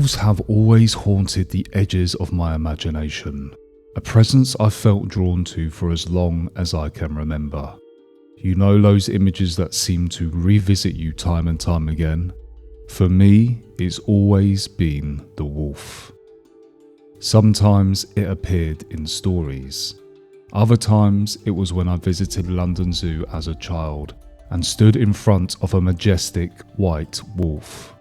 Wolves have always haunted the edges of my imagination, a presence I've felt drawn to for as long as I can remember. You know, those images that seem to revisit you time and time again? For me, it's always been the wolf. Sometimes it appeared in stories. Other times it was when I visited London Zoo as a child and stood in front of a majestic white wolf.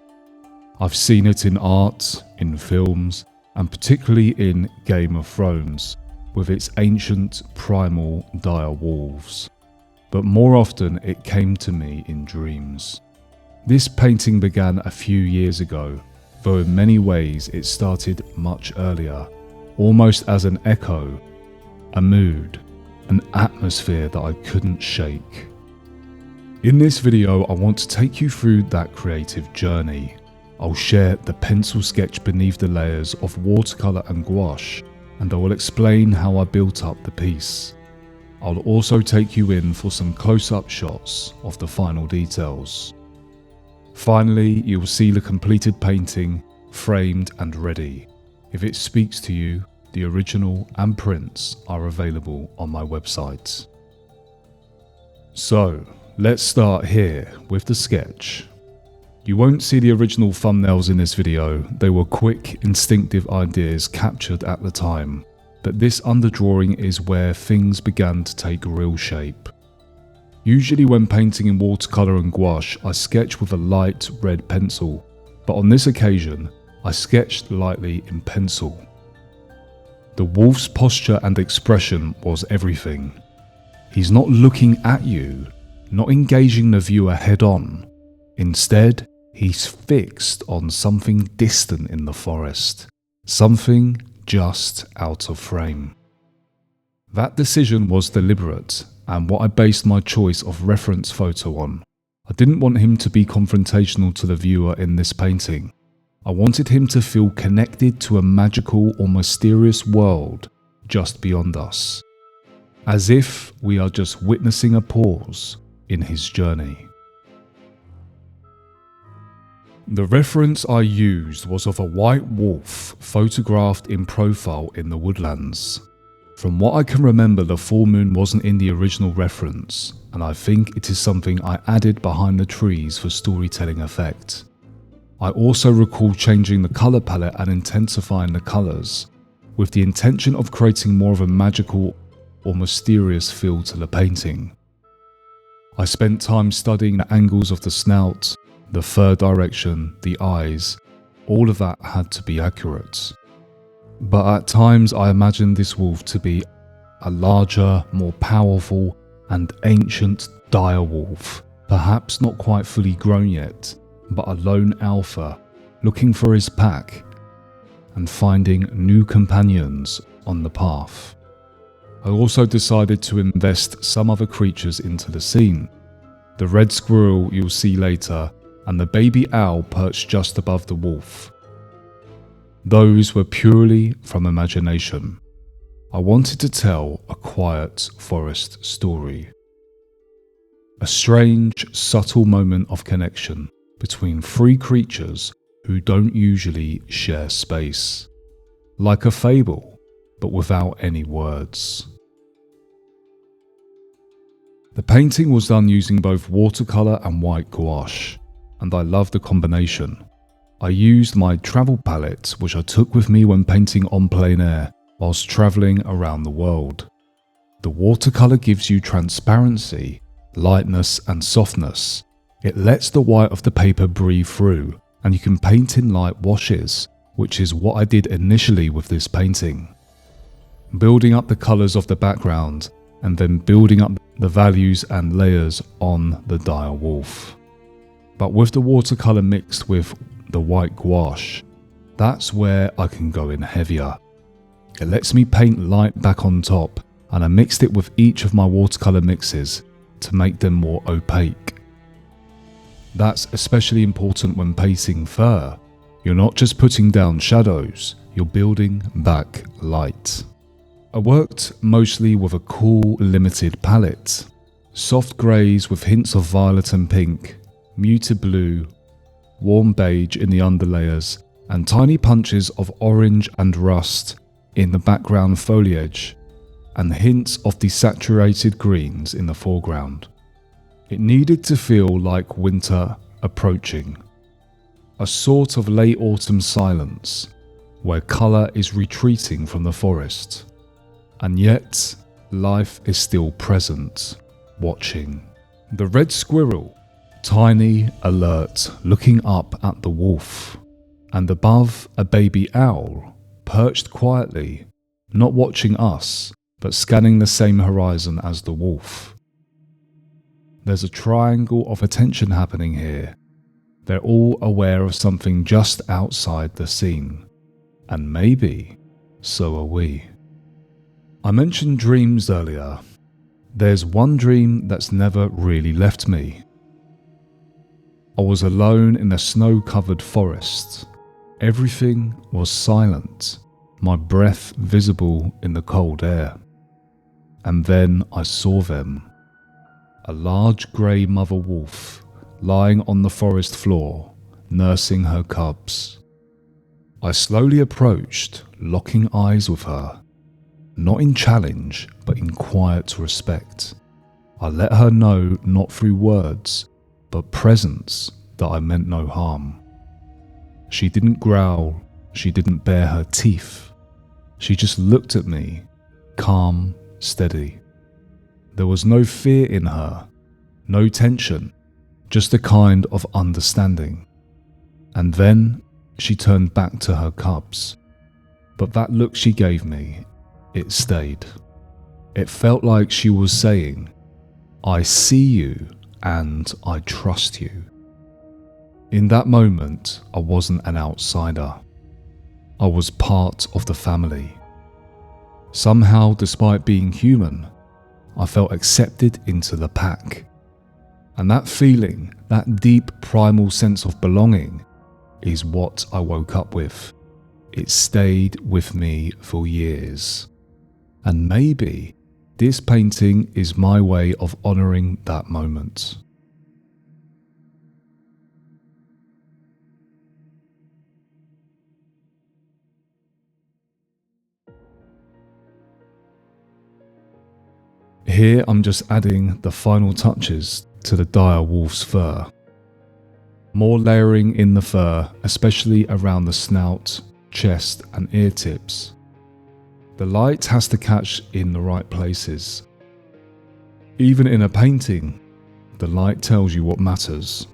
I've seen it in art, in films, and particularly in Game of Thrones, with its ancient, primal, dire wolves. But more often it came to me in dreams. This painting began a few years ago, though in many ways it started much earlier, almost as an echo, a mood, an atmosphere that I couldn't shake. In this video, I want to take you through that creative journey. I'll share the pencil sketch beneath the layers of watercolour and gouache, and I will explain how I built up the piece. I'll also take you in for some close-up shots of the final details. Finally, you'll see the completed painting, framed and ready. If it speaks to you, the original and prints are available on my website. So, let's start here with the sketch. You won't see the original thumbnails in this video, they were quick, instinctive ideas captured at the time, but this underdrawing is where things began to take real shape. Usually when painting in watercolour and gouache, I sketch with a light red pencil, but on this occasion, I sketched lightly in pencil. The wolf's posture and expression was everything. He's not looking at you, not engaging the viewer head on. Instead, he's fixed on something distant in the forest, something just out of frame. That decision was deliberate and what I based my choice of reference photo on. I didn't want him to be confrontational to the viewer in this painting. I wanted him to feel connected to a magical or mysterious world just beyond us, as if we are just witnessing a pause in his journey. The reference I used was of a white wolf photographed in profile in the woodlands. From what I can remember, the full moon wasn't in the original reference, and I think it is something I added behind the trees for storytelling effect. I also recall changing the colour palette and intensifying the colours, with the intention of creating more of a magical or mysterious feel to the painting. I spent time studying the angles of the snout, the fur direction, the eyes, all of that had to be accurate. But at times I imagined this wolf to be a larger, more powerful and ancient dire wolf, perhaps not quite fully grown yet, but a lone alpha looking for his pack and finding new companions on the path. I also decided to invest some other creatures into the scene. The red squirrel you'll see later, and the baby owl perched just above the wolf. Those were purely from imagination. I wanted to tell a quiet forest story. A strange, subtle moment of connection between three creatures who don't usually share space. Like a fable, but without any words. The painting was done using both watercolour and white gouache, and I love the combination. I used my travel palette, which I took with me when painting on plein air whilst travelling around the world. The watercolour gives you transparency, lightness and softness. It lets the white of the paper breathe through, and you can paint in light washes, which is what I did initially with this painting. Building up the colours of the background, and then building up the values and layers on the dire wolf. But with the watercolour mixed with the white gouache, that's where I can go in heavier. It lets me paint light back on top, and I mixed it with each of my watercolour mixes to make them more opaque. That's especially important when painting fur. You're not just putting down shadows, you're building back light. I worked mostly with a cool, limited palette. Soft greys with hints of violet and pink, muted blue, warm beige in the underlayers, and tiny punches of orange and rust in the background foliage, and hints of desaturated greens in the foreground. It needed to feel like winter approaching, a sort of late autumn silence where colour is retreating from the forest, and yet life is still present, watching. The red squirrel, tiny, alert, looking up at the wolf, and above a baby owl, perched quietly, not watching us, but scanning the same horizon as the wolf. There's a triangle of attention happening here. They're all aware of something just outside the scene, and maybe so are we. I mentioned dreams earlier. There's one dream that's never really left me. I was alone in a snow-covered forest. Everything was silent, my breath visible in the cold air. And then I saw them. A large grey mother wolf lying on the forest floor, nursing her cubs. I slowly approached, locking eyes with her, not in challenge, but in quiet respect. I let her know, not through words, but presence, that I meant no harm. She didn't growl, she didn't bare her teeth. She just looked at me, calm, steady. There was no fear in her, no tension, just a kind of understanding. And then she turned back to her cubs. But that look she gave me, it stayed. It felt like she was saying, I see you and I trust you. In that moment, I wasn't an outsider. I was part of the family. Somehow, despite being human, I felt accepted into the pack. And that feeling, that deep primal sense of belonging, is what I woke up with. It stayed with me for years. And maybe this painting is my way of honouring that moment. Here I'm just adding the final touches to the dire wolf's fur. More layering in the fur, especially around the snout, chest and ear tips. The light has to catch in the right places. Even in a painting, the light tells you what matters.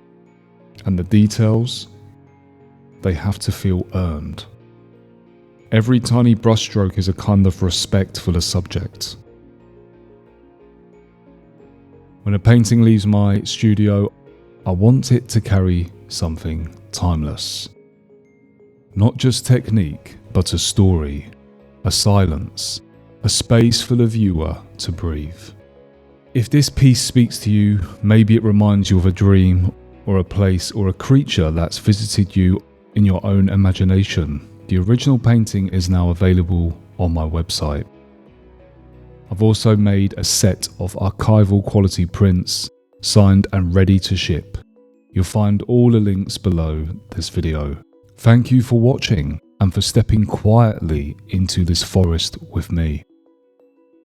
And the details, they have to feel earned. Every tiny brushstroke is a kind of respect for the subject. When a painting leaves my studio, I want it to carry something timeless. Not just technique, but a story, a silence, a space for the viewer to breathe. If this piece speaks to you, maybe it reminds you of a dream, or a place, or a creature that's visited you in your own imagination. The original painting is now available on my website. I've also made a set of archival quality prints, signed and ready to ship. You'll find all the links below this video. Thank you for watching and for stepping quietly into this forest with me.